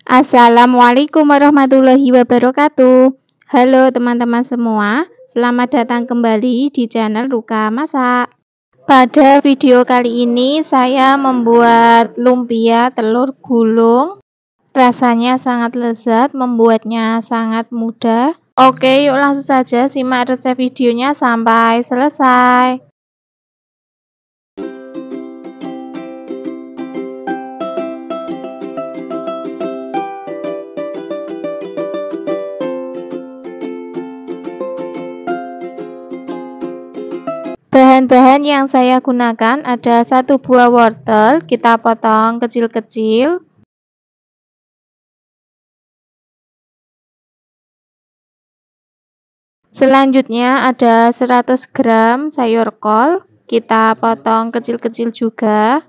Assalamualaikum warahmatullahi wabarakatuh. Halo teman-teman semua, selamat datang kembali di channel Ruka Masak. Pada video kali ini saya membuat lumpia telur gulung. Rasanya sangat lezat, membuatnya sangat mudah. Oke, yuk langsung saja simak resep videonya sampai selesai. Bahan-bahan yang saya gunakan ada 1 buah wortel, kita potong kecil-kecil. Selanjutnya ada 100 gram sayur kol, kita potong kecil-kecil juga.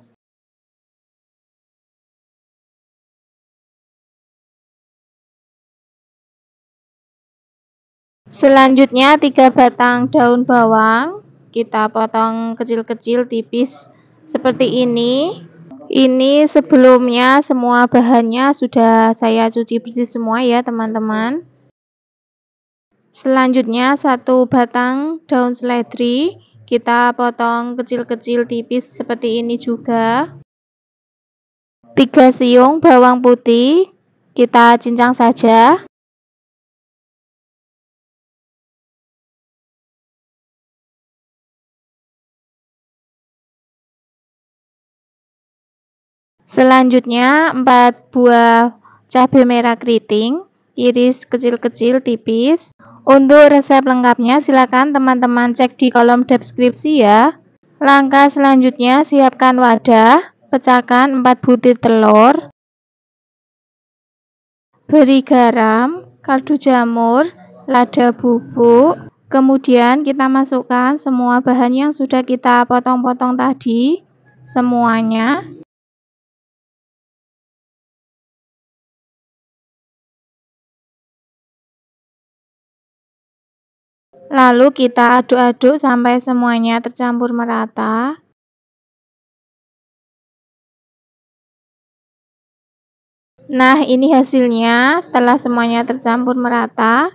Selanjutnya 3 batang daun bawang, kita potong kecil-kecil tipis seperti ini. Ini sebelumnya semua bahannya sudah saya cuci bersih semua ya teman-teman. Selanjutnya 1 batang daun seledri, kita potong kecil-kecil tipis seperti ini juga. 3 siung bawang putih, kita cincang saja. Selanjutnya 4 buah cabai merah keriting, iris kecil-kecil tipis. Untuk resep lengkapnya silakan teman-teman cek di kolom deskripsi ya. Langkah selanjutnya siapkan wadah, pecahkan 4 butir telur. Beri garam, kaldu jamur, lada bubuk. Kemudian kita masukkan semua bahan yang sudah kita potong-potong tadi, semuanya. Lalu kita aduk-aduk sampai semuanya tercampur merata. Nah, ini hasilnya setelah semuanya tercampur merata.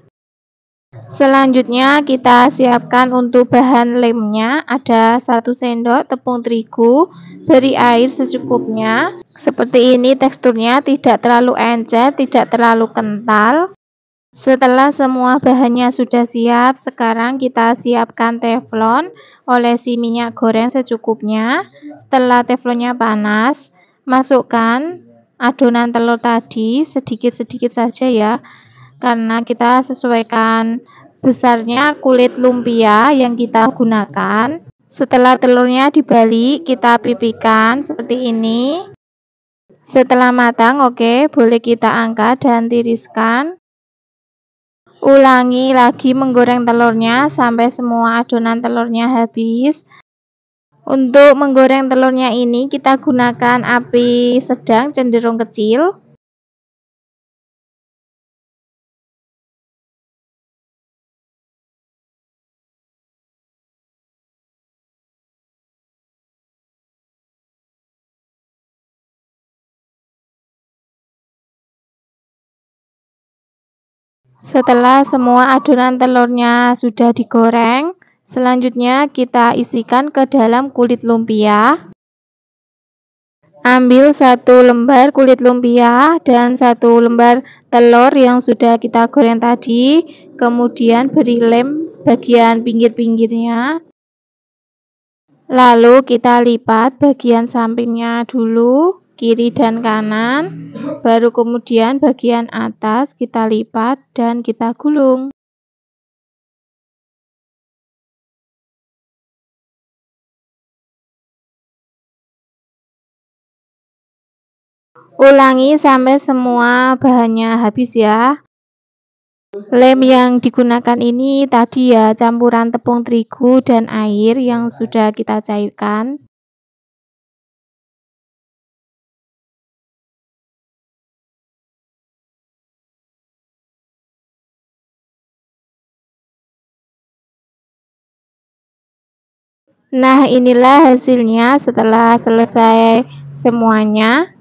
Selanjutnya kita siapkan untuk bahan lemnya, ada 1 sendok tepung terigu, beri air secukupnya. Seperti ini teksturnya, tidak terlalu encer, tidak terlalu kental. Setelah semua bahannya sudah siap, sekarang kita siapkan teflon, olesi minyak goreng secukupnya. Setelah teflonnya panas, masukkan adonan telur tadi sedikit-sedikit saja ya, karena kita sesuaikan besarnya kulit lumpia yang kita gunakan. Setelah telurnya dibalik, kita pipihkan seperti ini. Setelah matang, oke, boleh kita angkat dan tiriskan. Ulangi lagi menggoreng telurnya sampai semua adonan telurnya habis. Untuk menggoreng telurnya ini kita gunakan api sedang cenderung kecil. Setelah semua adonan telurnya sudah digoreng, selanjutnya kita isikan ke dalam kulit lumpia. Ambil 1 lembar kulit lumpia dan 1 lembar telur yang sudah kita goreng tadi, kemudian beri lem bagian pinggir-pinggirnya. Lalu kita lipat bagian sampingnya dulu, kiri dan kanan, baru kemudian bagian atas kita lipat dan kita gulung. Ulangi sampai semua bahannya habis ya. Lem yang digunakan ini tadi ya campuran tepung terigu dan air yang sudah kita cairkan. Nah, inilah hasilnya setelah selesai semuanya.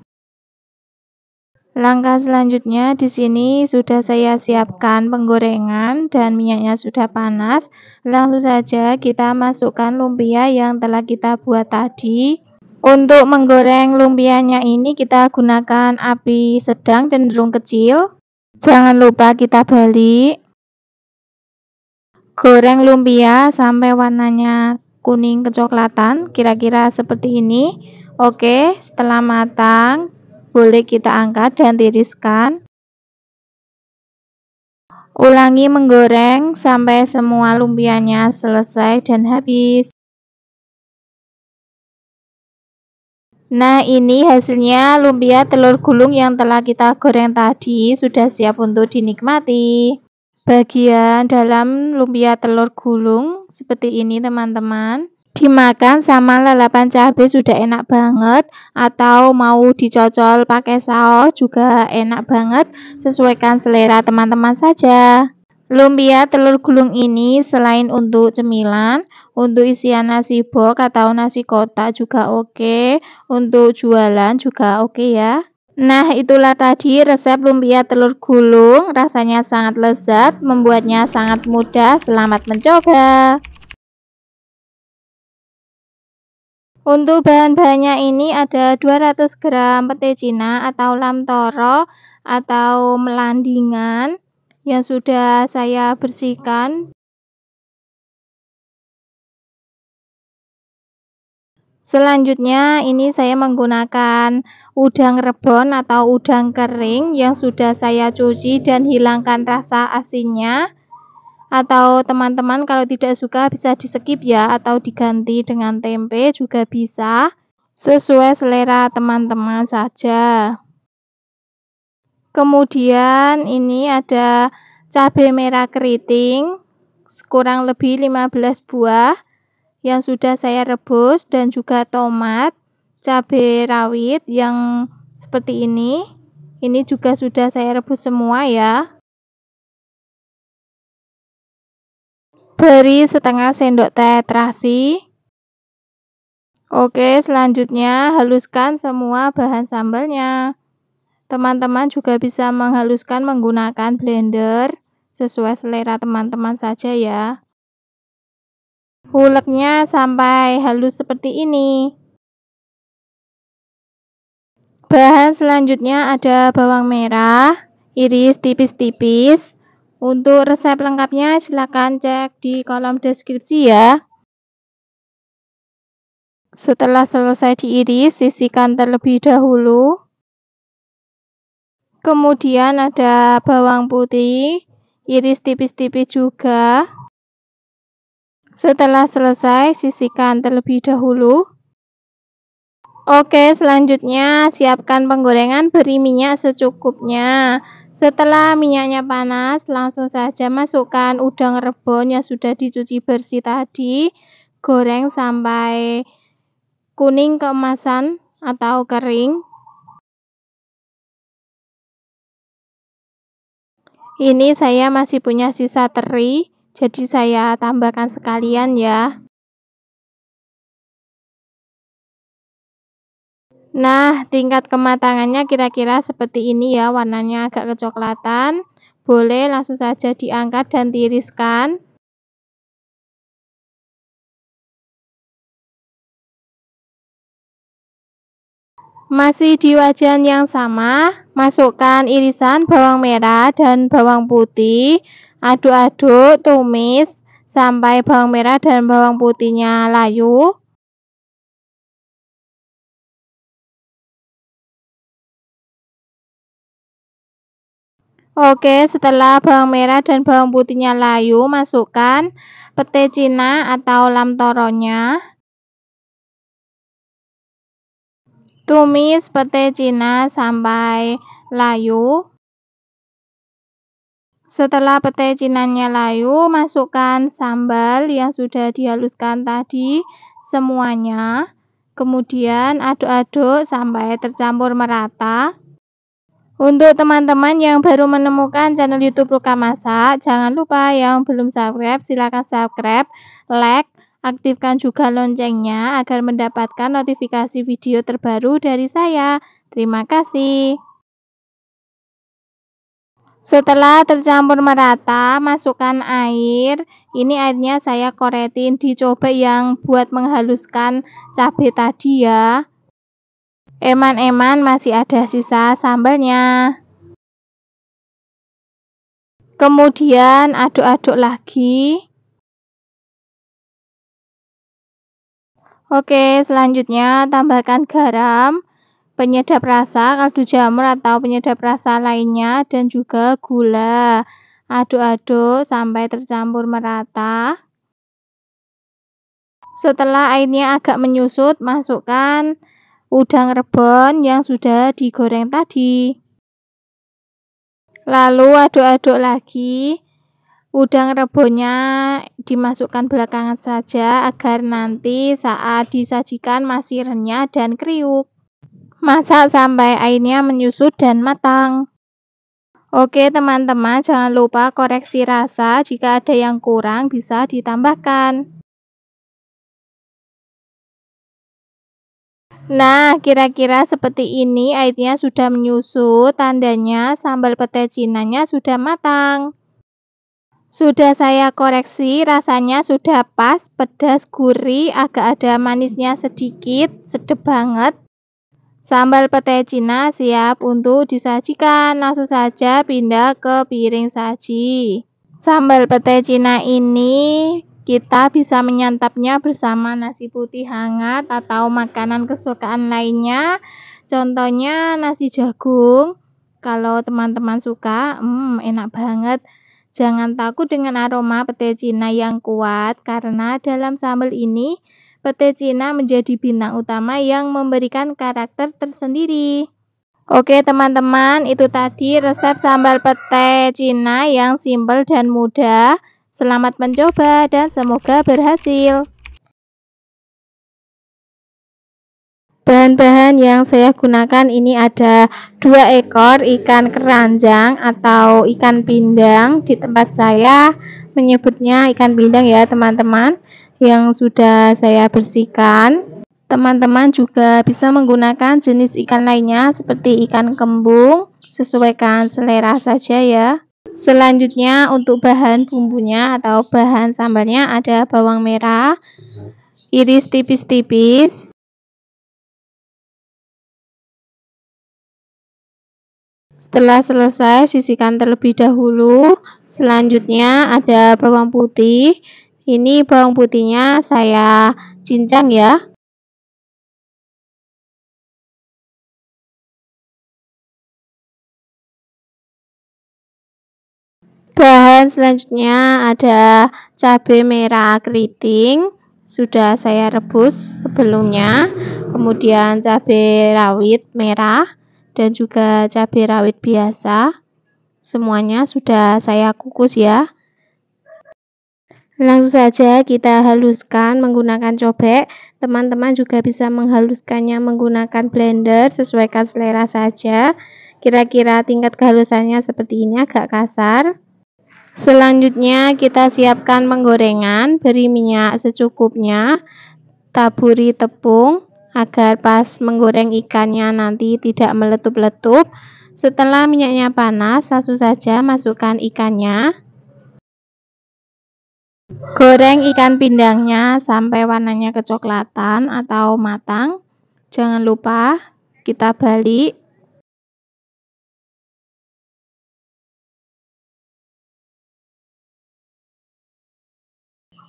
Langkah selanjutnya di sini sudah saya siapkan penggorengan dan minyaknya sudah panas. Langsung saja kita masukkan lumpia yang telah kita buat tadi. Untuk menggoreng lumpianya ini kita gunakan api sedang cenderung kecil. Jangan lupa kita balik. Goreng lumpia sampai warnanya kuning kecoklatan, kira-kira seperti ini. Oke, setelah matang, boleh kita angkat dan tiriskan. Ulangi menggoreng sampai semua lumpianya selesai dan habis. Nah, ini hasilnya lumpia telur gulung yang telah kita goreng tadi sudah siap untuk dinikmati. Bagian dalam lumpia telur gulung seperti ini teman-teman. Dimakan sama lalapan cabai sudah enak banget, atau mau dicocol pakai saus juga enak banget, sesuaikan selera teman-teman saja. Lumpia telur gulung ini selain untuk cemilan, untuk isian nasi bok atau nasi kotak juga oke, untuk jualan juga oke ya. Nah, itulah tadi resep lumpia telur gulung, rasanya sangat lezat, membuatnya sangat mudah, selamat mencoba. Untuk bahan-bahannya ini ada 200 gram pete Cina atau lam toro atau melandingan yang sudah saya bersihkan. Selanjutnya ini saya menggunakan udang rebon atau udang kering yang sudah saya cuci dan hilangkan rasa asinnya. Atau teman-teman kalau tidak suka bisa di-skip ya, atau diganti dengan tempe juga bisa. Sesuai selera teman-teman saja. Kemudian ini ada cabai merah keriting kurang lebih 15 buah yang sudah saya rebus, dan juga tomat, cabai rawit yang seperti ini. Ini juga sudah saya rebus semua ya. Beri setengah sendok teh terasi. Oke, selanjutnya haluskan semua bahan sambalnya. Teman-teman juga bisa menghaluskan menggunakan blender sesuai selera teman-teman saja ya. Uleknya sampai halus seperti ini. Bahan selanjutnya ada bawang merah, iris tipis-tipis. Untuk resep lengkapnya silakan cek di kolom deskripsi ya. Setelah selesai diiris, sisihkan terlebih dahulu. Kemudian ada bawang putih, iris tipis-tipis juga. Setelah selesai, sisihkan terlebih dahulu. Oke, selanjutnya siapkan penggorengan, beri minyak secukupnya. Setelah minyaknya panas, langsung saja masukkan udang rebon yang sudah dicuci bersih tadi. Goreng sampai kuning keemasan atau kering. Ini saya masih punya sisa teri, jadi saya tambahkan sekalian ya. Nah, tingkat kematangannya kira-kira seperti ini ya, warnanya agak kecoklatan. Boleh langsung saja diangkat dan tiriskan. Masih di wajan yang sama, masukkan irisan bawang merah dan bawang putih. Aduk-aduk, tumis sampai bawang merah dan bawang putihnya layu. Oke, setelah bawang merah dan bawang putihnya layu, masukkan pete Cina atau lam toronya. Tumis pete Cina sampai layu. Setelah pete Cinanya layu, masukkan sambal yang sudah dihaluskan tadi semuanya. Kemudian aduk-aduk sampai tercampur merata. Untuk teman-teman yang baru menemukan channel YouTube Ruka Masak, jangan lupa yang belum subscribe, silakan subscribe, like, aktifkan juga loncengnya agar mendapatkan notifikasi video terbaru dari saya. Terima kasih. Setelah tercampur merata, masukkan air. Ini airnya saya koretin, dicoba yang buat menghaluskan cabai tadi ya. Eman-eman masih ada sisa sambalnya. Kemudian aduk-aduk lagi. Oke, selanjutnya tambahkan garam, penyedap rasa, kaldu jamur atau penyedap rasa lainnya, dan juga gula. Aduk-aduk sampai tercampur merata. Setelah airnya agak menyusut, masukkan udang rebon yang sudah digoreng tadi. Lalu aduk-aduk lagi. Udang rebonnya dimasukkan belakangan saja agar nanti saat disajikan masih renyah dan kriuk. Masak sampai airnya menyusut dan matang. Oke teman-teman, jangan lupa koreksi rasa, jika ada yang kurang bisa ditambahkan. Nah, kira-kira seperti ini airnya sudah menyusut, tandanya sambal pete cinanya sudah matang. Sudah saya koreksi, rasanya sudah pas, pedas, gurih, agak ada manisnya sedikit, sedap banget. Sambal pete Cina siap untuk disajikan. Langsung saja pindah ke piring saji. Sambal pete Cina ini kita bisa menyantapnya bersama nasi putih hangat atau makanan kesukaan lainnya. Contohnya nasi jagung. Kalau teman-teman suka, enak banget. Jangan takut dengan aroma pete Cina yang kuat, karena dalam sambal ini pete Cina menjadi bintang utama yang memberikan karakter tersendiri. Oke teman-teman, itu tadi resep sambal pete Cina yang simpel dan mudah. Selamat mencoba dan semoga berhasil. Bahan-bahan yang saya gunakan ini ada 2 ekor ikan keranjang atau ikan pindang. Di tempat saya menyebutnya ikan pindang ya teman-teman, yang sudah saya bersihkan. Teman-teman juga bisa menggunakan jenis ikan lainnya seperti ikan kembung, sesuaikan selera saja ya. Selanjutnya untuk bahan bumbunya atau bahan sambalnya ada bawang merah, iris tipis-tipis. Setelah selesai, sisihkan terlebih dahulu. Selanjutnya ada bawang putih. Ini bawang putihnya saya cincang ya. Bahan selanjutnya ada cabai merah keriting. Sudah saya rebus sebelumnya. Kemudian cabai rawit merah dan juga cabai rawit biasa. Semuanya sudah saya kukus ya. Langsung saja kita haluskan menggunakan cobek. Teman-teman juga bisa menghaluskannya menggunakan blender, sesuaikan selera saja. Kira-kira tingkat kehalusannya seperti ini, agak kasar. Selanjutnya kita siapkan penggorengan, beri minyak secukupnya. Taburi tepung agar pas menggoreng ikannya nanti tidak meletup-letup. Setelah minyaknya panas, langsung saja masukkan ikannya. Goreng ikan pindangnya sampai warnanya kecoklatan atau matang. Jangan lupa kita balik.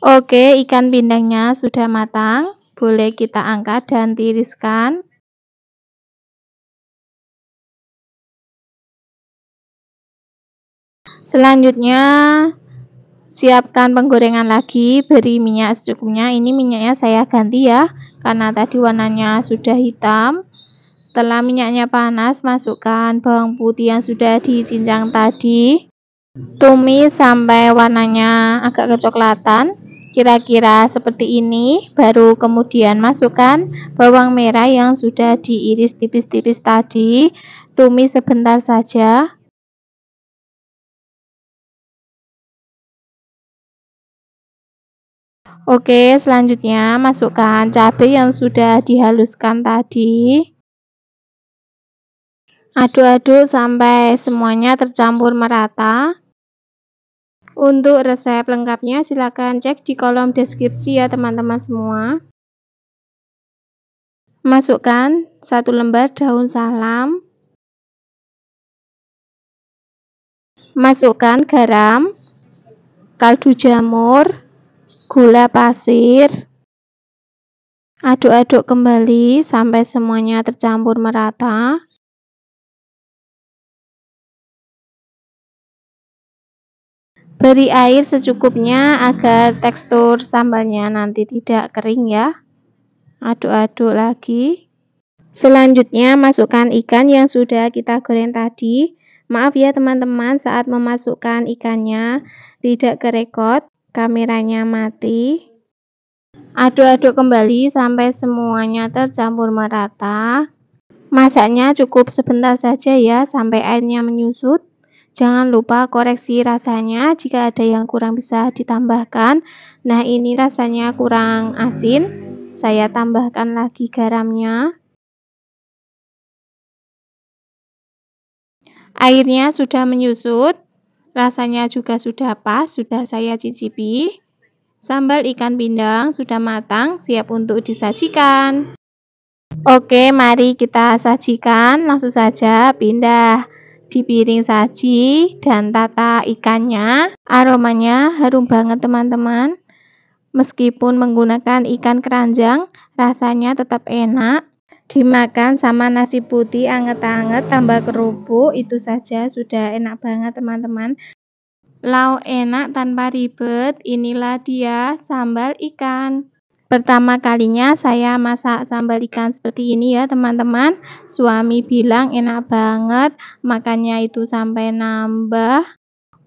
Oke, ikan pindangnya sudah matang. Boleh kita angkat dan tiriskan. Selanjutnya siapkan penggorengan lagi, beri minyak secukupnya. Ini minyaknya saya ganti ya, karena tadi warnanya sudah hitam. Setelah minyaknya panas, masukkan bawang putih yang sudah dicincang tadi. Tumis sampai warnanya agak kecoklatan. Kira-kira seperti ini, baru kemudian masukkan bawang merah yang sudah diiris tipis-tipis tadi. Tumis sebentar saja. Oke, selanjutnya masukkan cabai yang sudah dihaluskan tadi. Aduk-aduk sampai semuanya tercampur merata. Untuk resep lengkapnya silakan cek di kolom deskripsi ya teman-teman semua. Masukkan 1 lembar daun salam. Masukkan garam, kaldu jamur, gula pasir. Aduk-aduk kembali sampai semuanya tercampur merata. Beri air secukupnya agar tekstur sambalnya nanti tidak kering ya. Aduk-aduk lagi. Selanjutnya masukkan ikan yang sudah kita goreng tadi. Maaf ya teman-teman, saat memasukkan ikannya tidak kerekod, kameranya mati. Aduk-aduk kembali sampai semuanya tercampur merata. Masaknya cukup sebentar saja ya, sampai airnya menyusut. Jangan lupa koreksi rasanya, jika ada yang kurang bisa ditambahkan. Nah, ini rasanya kurang asin, saya tambahkan lagi garamnya. Airnya sudah menyusut, rasanya juga sudah pas, sudah saya cicipi. Sambal ikan pindang sudah matang, siap untuk disajikan. Oke, mari kita sajikan. Langsung saja pindah di piring saji dan tata ikannya. Aromanya harum banget teman-teman. Meskipun menggunakan ikan keranjang, rasanya tetap enak. Dimakan sama nasi putih anget-anget tambah kerupuk, itu saja sudah enak banget teman-teman. Lauk enak tanpa ribet, inilah dia sambal ikan. Pertama kalinya saya masak sambal ikan seperti ini ya teman-teman. Suami bilang enak banget, makannya itu sampai nambah.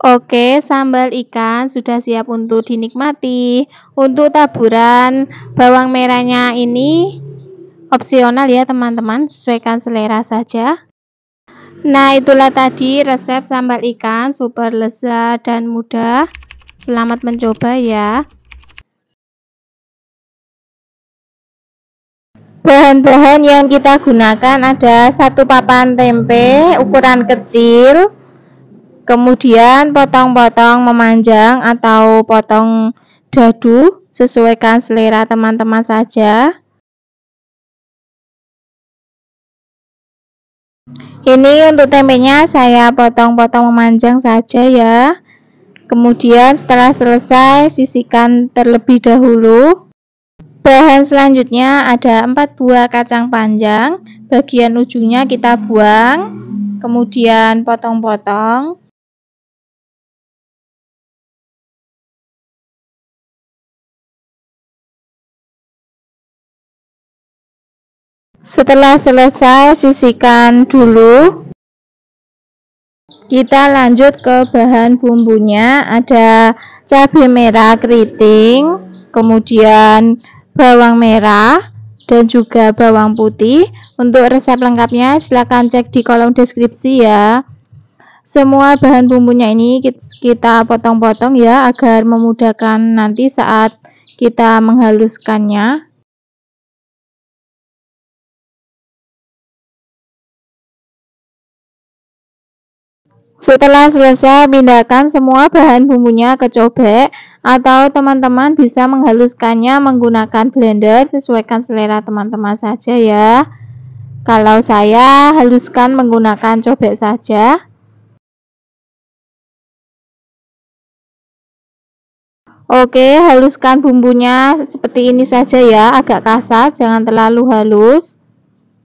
Oke, sambal ikan sudah siap untuk dinikmati. Untuk taburan bawang merahnya ini opsional ya teman-teman, sesuaikan selera saja. Nah, itulah tadi resep sambal ikan, super lezat dan mudah. Selamat mencoba ya. Bahan-bahan yang kita gunakan ada 1 papan tempe ukuran kecil, kemudian potong-potong memanjang atau potong dadu, sesuaikan selera teman-teman saja. Ini untuk tempenya saya potong-potong memanjang saja ya. Kemudian setelah selesai sisihkan terlebih dahulu. Bahan selanjutnya ada 4 buah kacang panjang, bagian ujungnya kita buang, kemudian potong-potong. Setelah selesai sisihkan dulu. Kita lanjut ke bahan bumbunya, ada cabai merah keriting, kemudian bawang merah dan juga bawang putih. Untuk resep lengkapnya silahkan cek di kolom deskripsi ya. Semua bahan bumbunya ini kita potong-potong ya, agar memudahkan nanti saat kita menghaluskannya. Setelah selesai, pindahkan semua bahan bumbunya ke cobek, atau teman-teman bisa menghaluskannya menggunakan blender, sesuaikan selera teman-teman saja ya. Kalau saya haluskan menggunakan cobek saja. Oke, haluskan bumbunya seperti ini saja ya, agak kasar, jangan terlalu halus.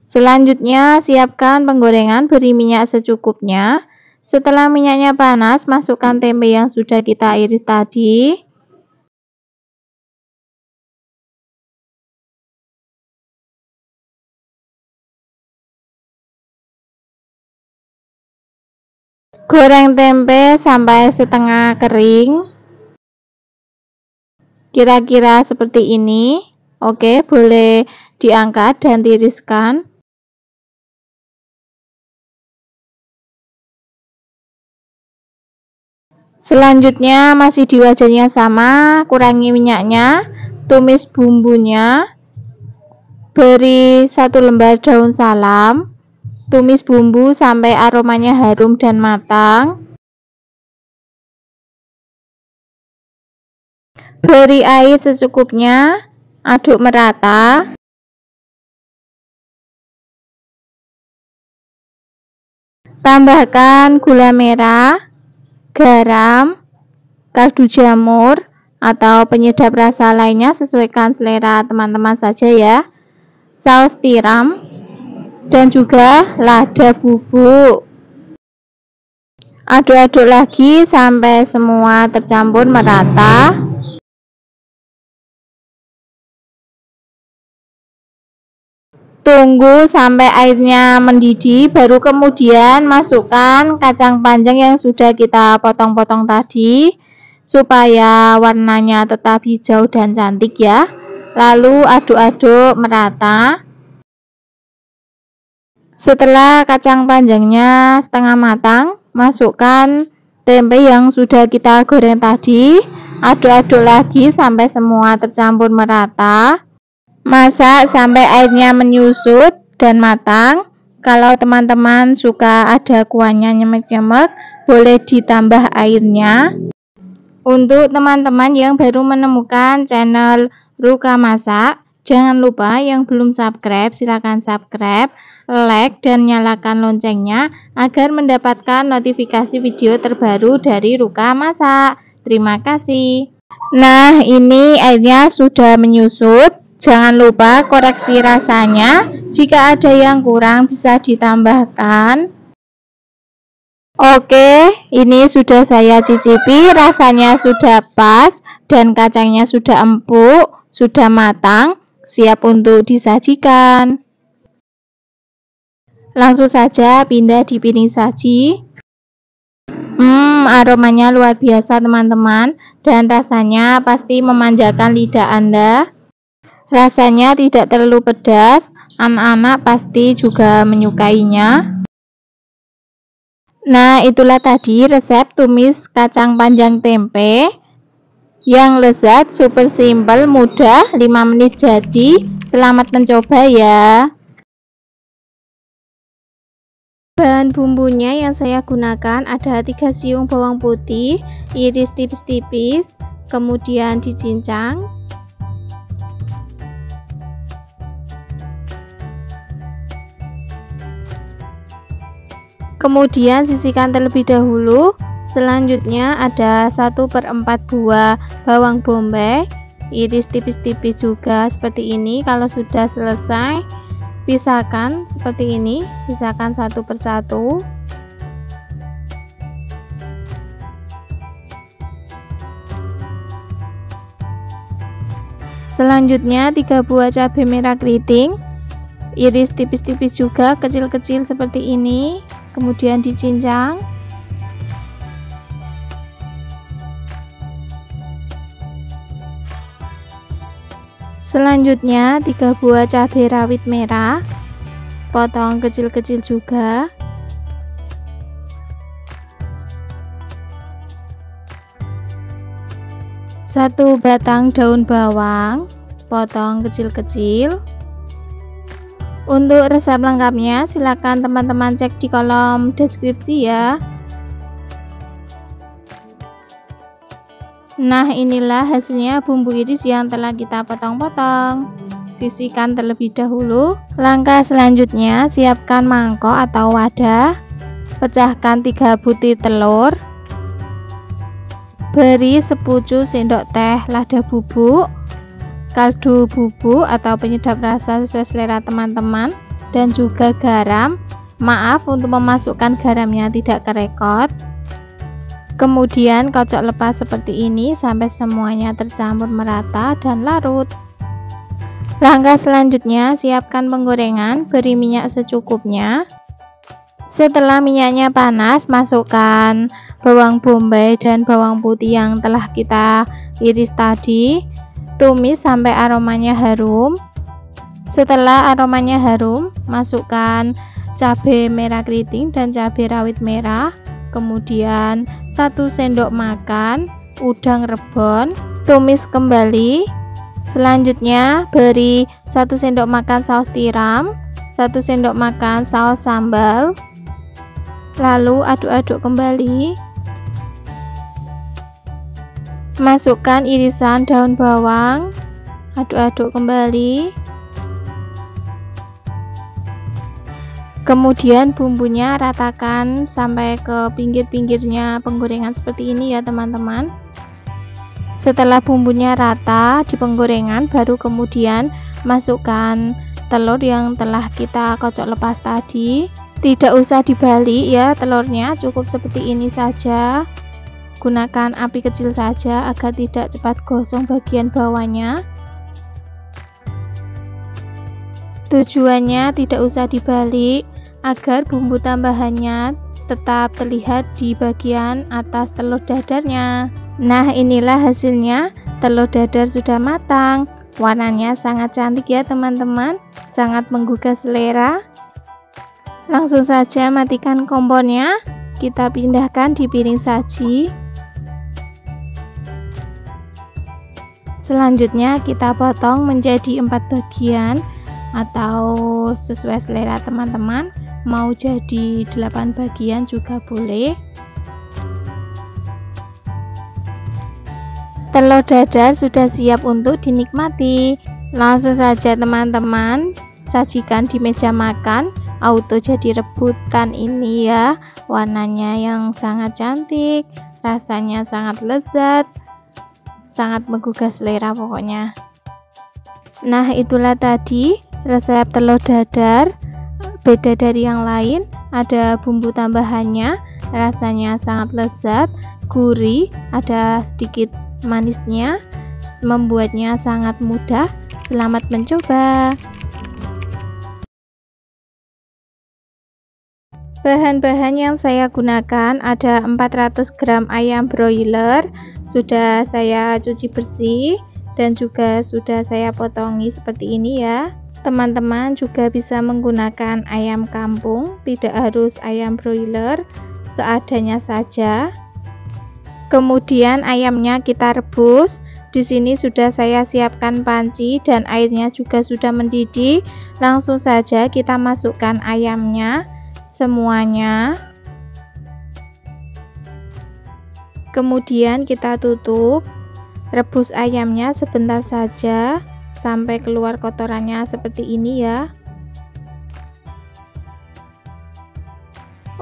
Selanjutnya siapkan penggorengan, beri minyak secukupnya. Setelah minyaknya panas, masukkan tempe yang sudah kita iris tadi. Goreng tempe sampai setengah kering. Kira-kira seperti ini. Oke, boleh diangkat dan tiriskan. Selanjutnya masih di wajan yang sama, kurangi minyaknya, tumis bumbunya, beri 1 lembar daun salam, Tumis bumbu sampai aromanya harum dan matang. Beri air secukupnya, aduk merata. Tambahkan gula merah, garam, kaldu jamur, atau penyedap rasa lainnya, sesuaikan selera teman-teman saja ya. Saus tiram dan juga lada bubuk. Aduk-aduk lagi sampai semua tercampur merata. Tunggu sampai airnya mendidih, baru kemudian masukkan kacang panjang yang sudah kita potong-potong tadi, supaya warnanya tetap hijau dan cantik ya. Lalu aduk-aduk merata. Setelah kacang panjangnya setengah matang, masukkan tempe yang sudah kita goreng tadi. Aduk-aduk lagi sampai semua tercampur merata. Masak sampai airnya menyusut dan matang. Kalau teman-teman suka ada kuahnya nyemek-nyemek, boleh ditambah airnya. Untuk teman-teman yang baru menemukan channel Ruka Masak, jangan lupa yang belum subscribe, silahkan subscribe, like, dan nyalakan loncengnya agar mendapatkan notifikasi video terbaru dari Ruka Masak. Terima kasih. Nah, ini airnya sudah menyusut. Jangan lupa koreksi rasanya. Jika ada yang kurang bisa ditambahkan. Oke, ini sudah saya cicipi. Rasanya sudah pas dan kacangnya sudah empuk, sudah matang, siap untuk disajikan. Langsung saja pindah di piring saji. Aromanya luar biasa teman-teman, dan rasanya pasti memanjakan lidah Anda. Rasanya tidak terlalu pedas, anak-anak pasti juga menyukainya. Nah, itulah tadi resep tumis kacang panjang tempe yang lezat, super simple, mudah, 5 menit jadi. Selamat mencoba ya. Bahan bumbunya yang saya gunakan ada 3 siung bawang putih, iris tipis-tipis, kemudian dicincang. Kemudian sisihkan terlebih dahulu. Selanjutnya ada 1/4 buah bawang bombay, iris tipis-tipis juga seperti ini. Kalau sudah selesai, pisahkan seperti ini, pisahkan satu persatu. Selanjutnya 3 buah cabai merah keriting, iris tipis-tipis juga, kecil-kecil seperti ini. Kemudian dicincang. Selanjutnya 3 buah cabai rawit merah, potong kecil-kecil juga. Satu batang daun bawang, potong kecil-kecil. Untuk resep lengkapnya silakan teman-teman cek di kolom deskripsi ya. Nah, inilah hasilnya bumbu iris yang telah kita potong-potong. Sisihkan terlebih dahulu. Langkah selanjutnya, siapkan mangkok atau wadah. Pecahkan 3 butir telur. Beri sepucuk sendok teh lada bubuk, kaldu bubuk atau penyedap rasa sesuai selera teman-teman, dan juga garam. Maaf untuk memasukkan garamnya tidak kerekot. Kemudian kocok lepas seperti ini sampai semuanya tercampur merata dan larut. Langkah selanjutnya, siapkan penggorengan, beri minyak secukupnya. Setelah minyaknya panas, masukkan bawang bombay dan bawang putih yang telah kita iris tadi. Tumis sampai aromanya harum. Setelah aromanya harum, masukkan cabai merah keriting dan cabai rawit merah. Kemudian 1 sendok makan udang rebon, tumis kembali. Selanjutnya beri 1 sendok makan saus tiram, 1 sendok makan saus sambal, lalu aduk-aduk kembali. Masukkan irisan daun bawang, aduk-aduk kembali. Kemudian bumbunya ratakan sampai ke pinggir-pinggirnya penggorengan seperti ini ya teman-teman. Setelah bumbunya rata di penggorengan, baru kemudian masukkan telur yang telah kita kocok lepas tadi. Tidak usah dibalik ya telurnya, cukup seperti ini saja. Gunakan api kecil saja agar tidak cepat gosong bagian bawahnya. Tujuannya tidak usah dibalik agar bumbu tambahannya tetap terlihat di bagian atas telur dadarnya. Nah, inilah hasilnya. Telur dadar sudah matang. Warnanya sangat cantik ya teman-teman, sangat menggugah selera. Langsung saja matikan kompornya. Kita pindahkan di piring saji. Selanjutnya kita potong menjadi 4 bagian atau sesuai selera teman-teman. Mau jadi 8 bagian juga boleh. Telur dadar sudah siap untuk dinikmati. Langsung saja teman-teman, sajikan di meja makan. Auto jadi rebutan ini ya. Warnanya yang sangat cantik, rasanya sangat lezat, sangat menggugah selera pokoknya. Nah, itulah tadi resep telur dadar. Beda dari yang lain, ada bumbu tambahannya, rasanya sangat lezat, gurih, ada sedikit manisnya, membuatnya sangat mudah. Selamat mencoba. Bahan-bahan yang saya gunakan ada 400 gram ayam broiler, sudah saya cuci bersih dan juga sudah saya potongi seperti ini ya. Teman-teman juga bisa menggunakan ayam kampung, tidak harus ayam broiler, seadanya saja. Kemudian ayamnya kita rebus. Di sini sudah saya siapkan panci dan airnya juga sudah mendidih. Langsung saja kita masukkan ayamnya semuanya. Kemudian kita tutup. Rebus ayamnya sebentar saja sampai keluar kotorannya seperti ini ya.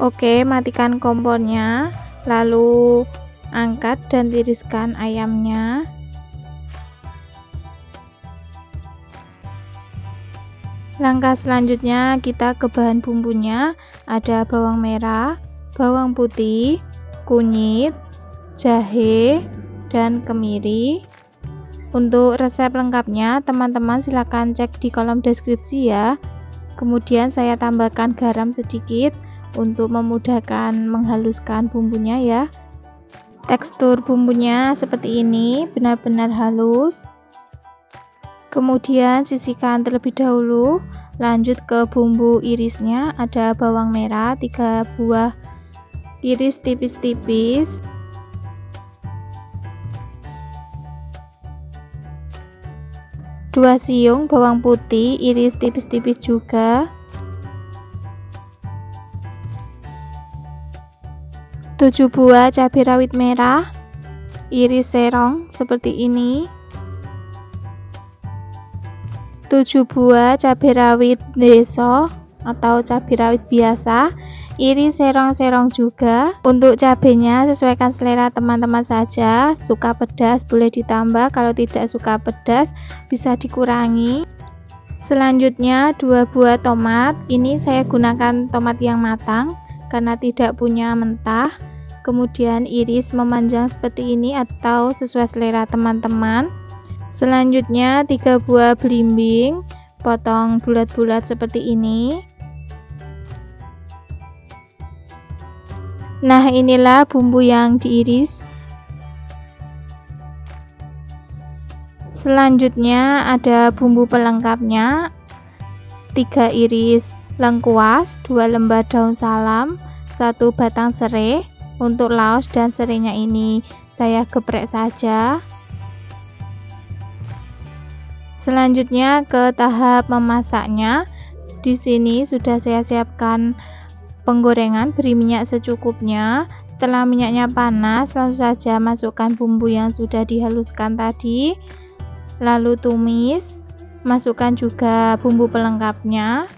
Oke, matikan kompornya, lalu angkat dan tiriskan ayamnya. Langkah selanjutnya kita ke bahan bumbunya. Ada bawang merah, bawang putih, kunyit, jahe, dan kemiri. Untuk resep lengkapnya teman-teman silahkan cek di kolom deskripsi ya. Kemudian saya tambahkan garam sedikit untuk memudahkan menghaluskan bumbunya ya. Tekstur bumbunya seperti ini, benar-benar halus. Kemudian sisihkan terlebih dahulu. Lanjut ke bumbu irisnya. Ada bawang merah 3 buah, iris tipis-tipis. Dua siung bawang putih, iris tipis-tipis juga. 7 buah cabai rawit merah, iris serong seperti ini. 7 buah cabai rawit deso atau cabai rawit biasa, iris serong-serong juga. Untuk cabenya sesuaikan selera teman-teman saja. Suka pedas boleh ditambah, kalau tidak suka pedas bisa dikurangi. Selanjutnya 2 buah tomat. Ini saya gunakan tomat yang matang karena tidak punya mentah. Kemudian iris memanjang seperti ini atau sesuai selera teman-teman. Selanjutnya 3 buah belimbing, potong bulat-bulat seperti ini. Nah, inilah bumbu yang diiris. Selanjutnya ada bumbu pelengkapnya. 3 iris lengkuas, 2 lembar daun salam, 1 batang serai. Untuk laos dan serainya ini saya geprek saja. Selanjutnya ke tahap memasaknya. Di sini sudah saya siapkan penggorengan, beri minyak secukupnya. Setelah minyaknya panas, langsung saja masukkan bumbu yang sudah dihaluskan tadi, lalu tumis. Masukkan juga bumbu pelengkapnya,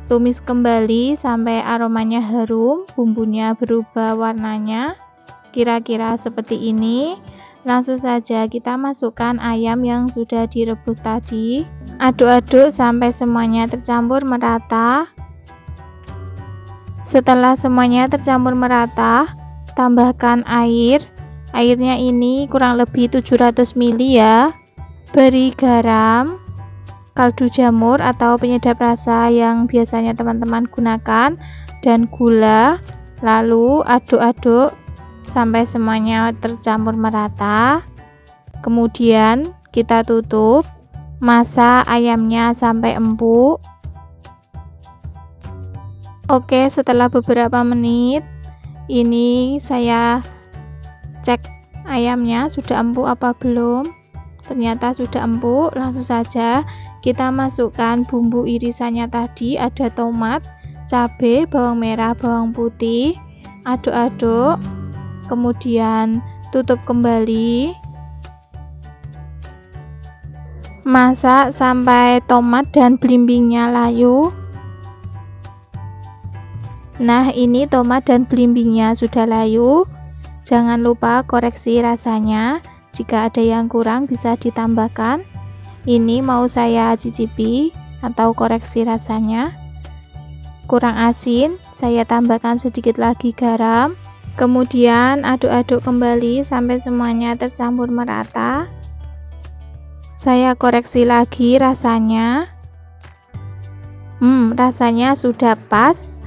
tumis kembali sampai aromanya harum, bumbunya berubah warnanya kira-kira seperti ini. Langsung saja kita masukkan ayam yang sudah direbus tadi, aduk-aduk sampai semuanya tercampur merata. Setelah semuanya tercampur merata, tambahkan air. Airnya ini kurang lebih 700 ml ya. Beri garam, kaldu jamur atau penyedap rasa yang biasanya teman-teman gunakan, dan gula. Lalu aduk-aduk sampai semuanya tercampur merata. Kemudian kita tutup, masak ayamnya sampai empuk. Oke, setelah beberapa menit ini saya cek ayamnya sudah empuk apa belum. Ternyata sudah empuk. Langsung saja kita masukkan bumbu irisannya tadi, ada tomat, cabai, bawang merah, bawang putih. Aduk-aduk, kemudian tutup kembali. Masak sampai tomat dan belimbingnya layu. Nah, ini tomat dan belimbingnya sudah layu. Jangan lupa koreksi rasanya. Jika ada yang kurang bisa ditambahkan. Ini mau saya cicipi atau koreksi rasanya. Kurang asin, saya tambahkan sedikit lagi garam. Kemudian aduk-aduk kembali sampai semuanya tercampur merata. Saya koreksi lagi rasanya. Rasanya sudah pas.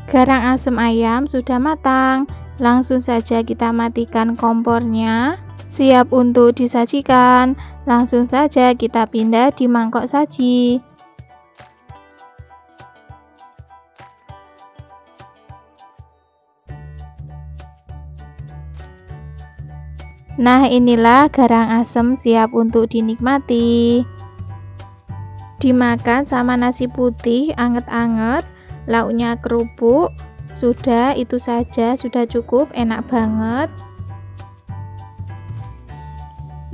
Garang asem ayam sudah matang. Langsung saja kita matikan kompornya. Siap untuk disajikan. Langsung saja kita pindah di mangkok saji. Nah, inilah garang asem siap untuk dinikmati. Dimakan sama nasi putih anget-anget, lauknya kerupuk. Sudah, itu saja, sudah cukup, enak banget.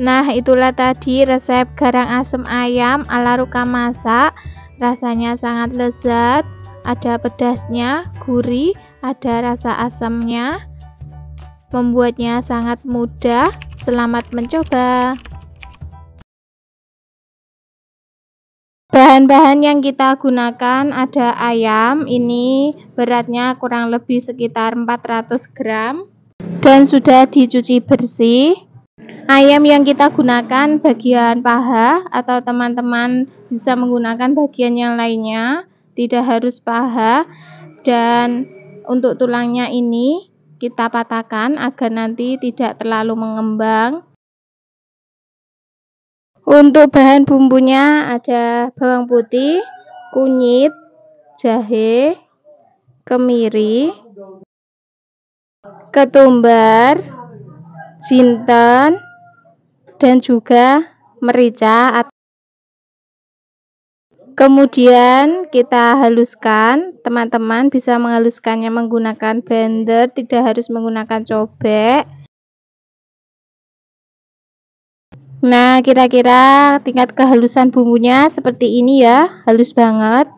Nah, itulah tadi resep garang asem ayam ala Ruka Masak. Rasanya sangat lezat, ada pedasnya, gurih, ada rasa asamnya. Membuatnya sangat mudah. Selamat mencoba. Bahan-bahan yang kita gunakan ada ayam, ini beratnya kurang lebih sekitar 400 gram dan sudah dicuci bersih. Ayam yang kita gunakan bagian paha, atau teman-teman bisa menggunakan bagian yang lainnya, tidak harus paha. Dan untuk tulangnya ini kita patahkan agar nanti tidak terlalu mengembang. Untuk bahan bumbunya ada bawang putih, kunyit, jahe, kemiri, ketumbar, jinten, dan juga merica. Kemudian kita haluskan. Teman-teman bisa menghaluskannya menggunakan blender, tidak harus menggunakan cobek. Nah, kira-kira tingkat kehalusan bumbunya seperti ini ya, halus banget.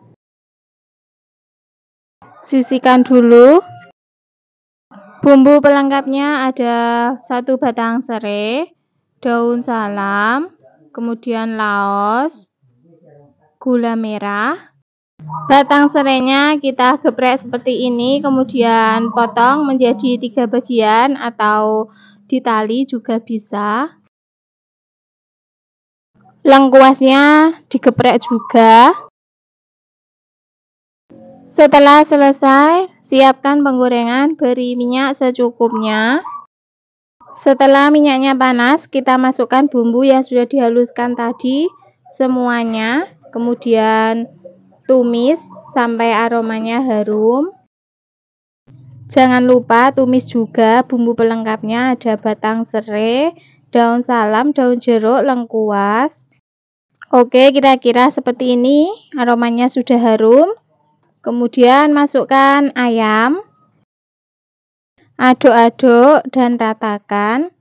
Sisihkan dulu. Bumbu pelengkapnya ada 1 batang serai, daun salam, kemudian laos, gula merah. Batang serainya kita geprek seperti ini, kemudian potong menjadi 3 bagian atau ditali juga bisa. Lengkuasnya digeprek juga. Setelah selesai, siapkan penggorengan, beri minyak secukupnya. Setelah minyaknya panas, kita masukkan bumbu yang sudah dihaluskan tadi semuanya, kemudian tumis sampai aromanya harum. Jangan lupa tumis juga bumbu pelengkapnya, ada batang serai, daun salam, daun jeruk, lengkuas. Oke, kira-kira seperti ini. Aromanya sudah harum. Kemudian masukkan ayam. Aduk-aduk dan ratakan.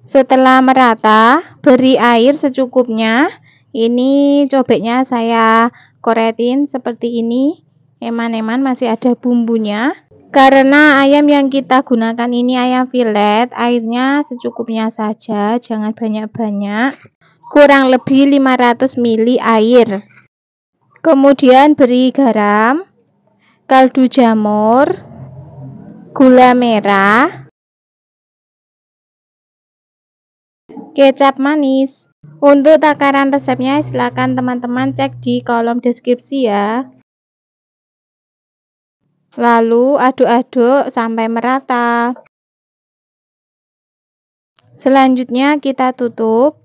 Setelah merata, beri air secukupnya. Ini cobeknya saya koretin seperti ini. Eman-eman masih ada bumbunya. Karena ayam yang kita gunakan ini ayam filet, airnya secukupnya saja, jangan banyak-banyak. Kurang lebih 500 ml air. Kemudian beri garam, kaldu jamur, gula merah, kecap manis. Untuk takaran resepnya silakan teman-teman cek di kolom deskripsi ya. Lalu aduk-aduk sampai merata. Selanjutnya kita tutup.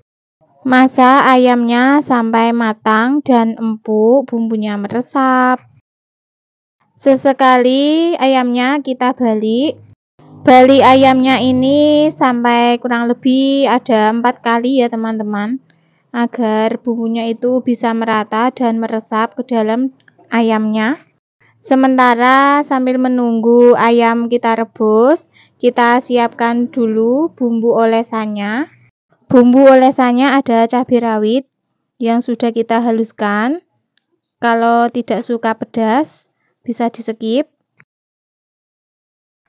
Masak ayamnya sampai matang dan empuk, bumbunya meresap. Sesekali ayamnya kita balik. Balik ayamnya ini sampai kurang lebih ada 4 kali ya teman-teman, agar bumbunya itu bisa merata dan meresap ke dalam ayamnya. Sementara sambil menunggu ayam kita rebus, kita siapkan dulu bumbu olesannya. Bumbu olesannya ada cabai rawit yang sudah kita haluskan. Kalau tidak suka pedas, bisa di skip.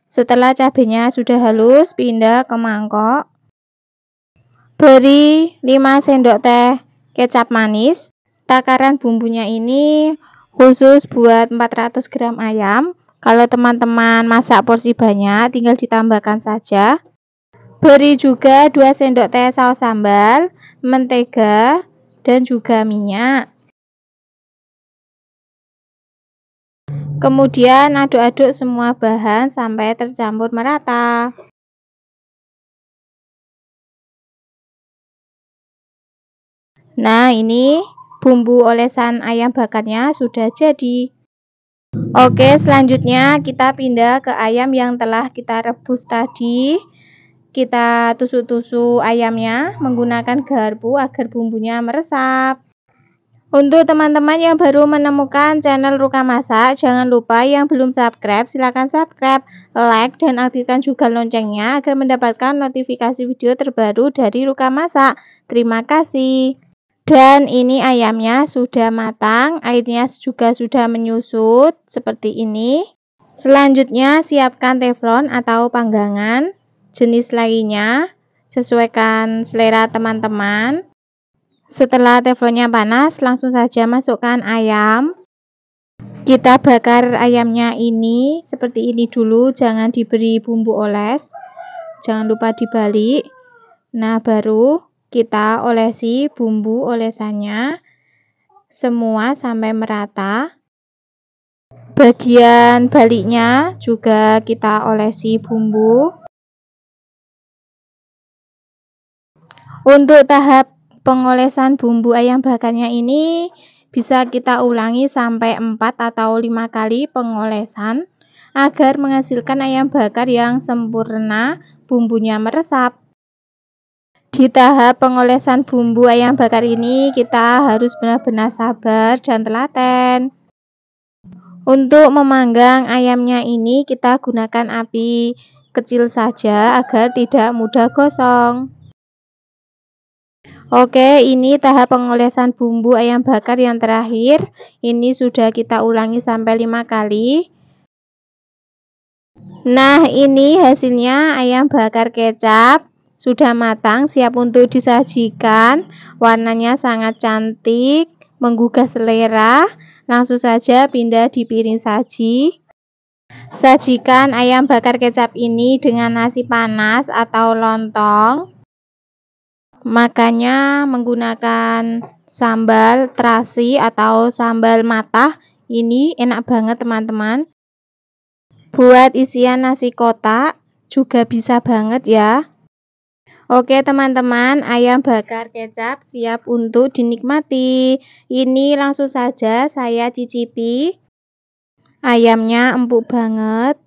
Setelah cabenya sudah halus, pindah ke mangkok. Beri 5 sendok teh kecap manis. Takaran bumbunya ini khusus buat 400 gram ayam. Kalau teman-teman masak porsi banyak, tinggal ditambahkan saja. Beri juga 2 sendok teh saus sambal, mentega, dan juga minyak. Kemudian aduk-aduk semua bahan sampai tercampur merata. Nah, ini bumbu olesan ayam bakarnya sudah jadi. Oke, selanjutnya kita pindah ke ayam yang telah kita rebus tadi. Kita tusuk-tusuk ayamnya menggunakan garpu agar bumbunya meresap. Untuk teman-teman yang baru menemukan channel Ruka Masak, jangan lupa yang belum subscribe, silahkan subscribe, like, dan aktifkan juga loncengnya agar mendapatkan notifikasi video terbaru dari Ruka Masak. Terima kasih. Dan ini ayamnya sudah matang, airnya juga sudah menyusut seperti ini. Selanjutnya siapkan teflon atau panggangan. Jenis lainnya sesuaikan selera teman-teman. Setelah teflonnya panas, langsung saja masukkan ayam. Kita bakar ayamnya ini seperti ini dulu, jangan diberi bumbu oles. Jangan lupa dibalik. Nah, baru kita olesi bumbu olesannya semua sampai merata. Bagian baliknya juga kita olesi bumbu. Untuk tahap pengolesan bumbu ayam bakarnya ini bisa kita ulangi sampai 4 atau 5 kali pengolesan agar menghasilkan ayam bakar yang sempurna, bumbunya meresap. Di tahap pengolesan bumbu ayam bakar ini kita harus benar-benar sabar dan telaten. Untuk memanggang ayamnya ini kita gunakan api kecil saja agar tidak mudah gosong. Oke, ini tahap pengolesan bumbu ayam bakar yang terakhir. Ini sudah kita ulangi sampai 5 kali. Nah, ini hasilnya ayam bakar kecap. Sudah matang, siap untuk disajikan. Warnanya sangat cantik, menggugah selera. Langsung saja pindah di piring saji. Sajikan ayam bakar kecap ini dengan nasi panas atau lontong. Makannya menggunakan sambal terasi atau sambal matah. Ini enak banget teman-teman. Buat isian nasi kotak juga bisa banget ya. Oke teman-teman, ayam bakar kecap siap untuk dinikmati. Ini langsung saja saya cicipi. Ayamnya empuk banget.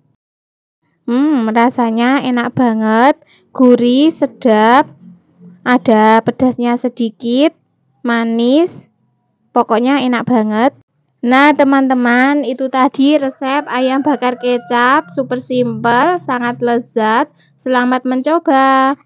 Rasanya enak banget, gurih, sedap. Ada pedasnya sedikit, manis, pokoknya enak banget. Nah teman-teman, itu tadi resep ayam bakar kecap, super simple, sangat lezat. Selamat mencoba.